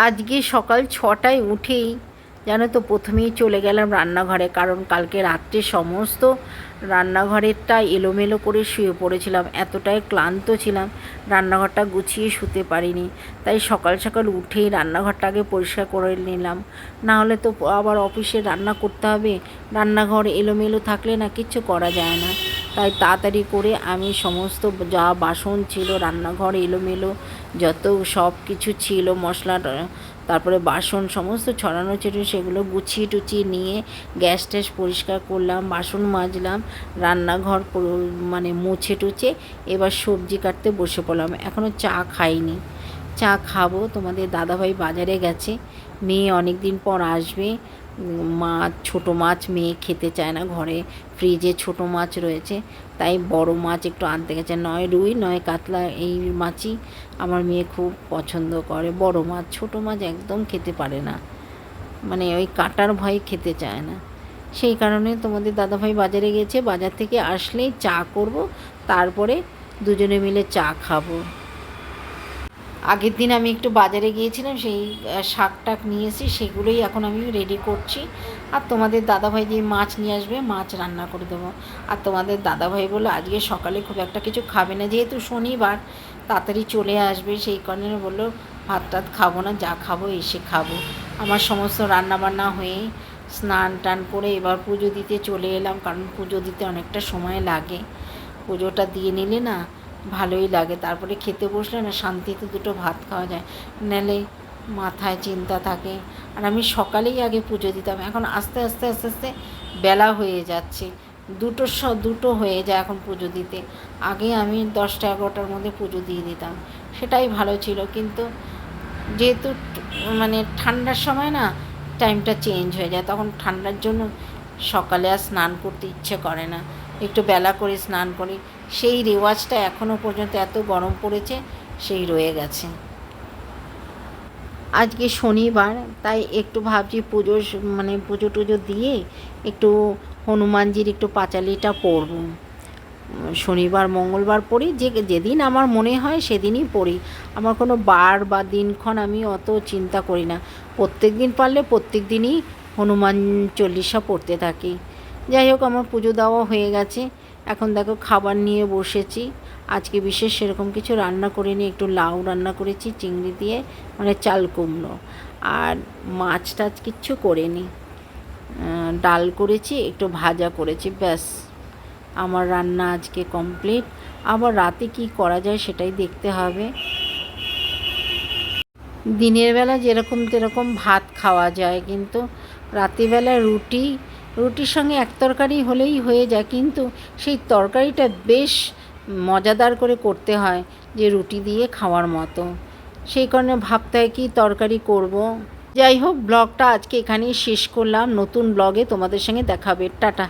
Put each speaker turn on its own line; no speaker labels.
আজকে সকাল 6টায় উঠেই জানো তো প্রথমেই চলে গেলাম রান্নাঘরে, কারণ কালকে রাত্রে সমস্ত রান্নাঘরেরটা এলোমেলো করে শুয়ে পড়েছিলাম, এতটাই ক্লান্ত ছিলাম রান্নাঘরটা গুছিয়ে শুতে পারিনি। তাই সকাল সকাল উঠেই রান্নাঘরটা আগে পরিষ্কার করে নিলাম, না হলে তো আবার অফিসে রান্না করতে হবে। রান্নাঘর এলোমেলো থাকলে না কিচ্ছু করা যায় না। তাই তাড়াতাড়ি করে আমি সমস্ত যা বাসন ছিল, রান্নাঘর এলোমেলো যত সব কিছু ছিল, মশলা তারপরে বাসন সমস্ত ছড়ানো ছিল, সেগুলো গুছিয়ে টুচিয়ে নিয়ে গ্যাস ট্যাস পরিষ্কার করলাম, বাসন মাজলাম, রান্নাঘর মানে মুছে টুচে এবার সবজি কাটতে বসে পড়লাম। এখনও চা খাইনি, চা খাবো। তোমাদের দাদাভাই বাজারে গেছে, মেয়ে অনেক দিন পর আসবে। মাছ, ছোটো মাছ মেয়ে খেতে চায় না, ঘরে ফ্রিজে ছোটো মাছ রয়েছে, তাই বড় মাছ একটু আনতে গেছে। নয় রুই নয় কাতলা, এই মাছই আমার মেয়ে খুব পছন্দ করে। বড় মাছ, ছোটো মাছ একদম খেতে পারে না, মানে ওই কাটার ভয়ে খেতে চায় না। সেই কারণে তোমাদের দাদাভাই বাজারে গেছে, বাজার থেকে আসলেই চা করব, তারপরে দুজনে মিলে চা খাবো। আগের দিন আমি একটু বাজারে গিয়েছিলাম, সেই শাক টাক নিয়ে এসেছি, সেগুলোই এখন আমি রেডি করছি। আর তোমাদের দাদাভাই যে মাছ নিয়ে আসবে, মাছ রান্না করে দেবো। আর তোমাদের দাদাভাই বললো আজকে সকালে খুব একটা কিছু খাবে না, যেহেতু শনিবার তাড়াতাড়ি চলে আসবে, সেই কারণে বললো ভাত টাত খাবো না, যা খাবো এসে খাবো। আমার সমস্ত রান্নাবান্না হয়ে স্নান টান করে এবার পুজো দিতে চলে এলাম, কারণ পুজো দিতে অনেকটা সময় লাগে। পুজোটা দিয়ে নিলে না ভালোই লাগে, তারপরে খেতে বসলে না শান্তিতে দুটো ভাত খাওয়া যায়, নাহলে মাথায় চিন্তা থাকে। আর আমি সকালেই আগে পুজো দিতাম, এখন আস্তে আস্তে আস্তে আস্তে বেলা হয়ে যাচ্ছে, দুটো হয়ে যায় এখন পুজো দিতে। আগে আমি 10টা 11টার মধ্যে পুজো দিয়ে দিতাম, সেটাই ভালো ছিল। কিন্তু যেহেতু মানে ঠান্ডার সময় না টাইমটা চেঞ্জ হয়ে যায়, তখন ঠান্ডার জন্য সকালে আর স্নান করতে ইচ্ছে করে না, একটু বেলা করে স্নান করি। সেই রেওয়াজটা এখনও পর্যন্ত, এত গরম পড়েছে, সেই রয়ে গেছে। আজকে শনিবার, তাই একটু ভাবছি পুজো টুজো দিয়ে একটু হনুমানজির একটু পাঁচালিটা পড়ব। শনিবার মঙ্গলবার পড়ি, যেদিন আমার মনে হয় সেদিনই পড়ি। আমার কোনো বার বা দিনক্ষণ আমি অত চিন্তা করি না, প্রত্যেক দিন পারলে প্রত্যেক দিনই হনুমান চল্লিশা পড়তে থাকি। যাই হোক, আমার পুজো দেওয়া হয়ে গেছে, এখন দেখো খাবার নিয়ে বসেছি। আজকে বিশেষ সেরকম কিছু রান্না করিনি, একটু লাউ রান্না করেছি চিংড়ি দিয়ে, মানে চাল কুমড়ো, আর মাছ টাছ কিচ্ছু করিনি। ডাল করেছি, একটু ভাজা করেছি, ব্যাস আমার রান্না আজকে কমপ্লিট। আবার রাতে কি করা যায় সেটাই দেখতে হবে। দিনের বেলা যেরকম তেরকম ভাত খাওয়া যায়, কিন্তু রাত্রিবেলা রুটির সঙ্গে এক তরকারি হলেই হয়ে যায়, কিন্তু সেই তরকারিটা বেশ মজাদার করে করতে হয়, যে রুটি দিয়ে খাওয়ার মতো। সেই কারণে ভাবতে হয় কি তরকারি করব। যাই হোক, ব্লগটা আজকে এখানেই শেষ করলাম, নতুন ব্লগে তোমাদের সঙ্গে দেখা হবে, টাটা।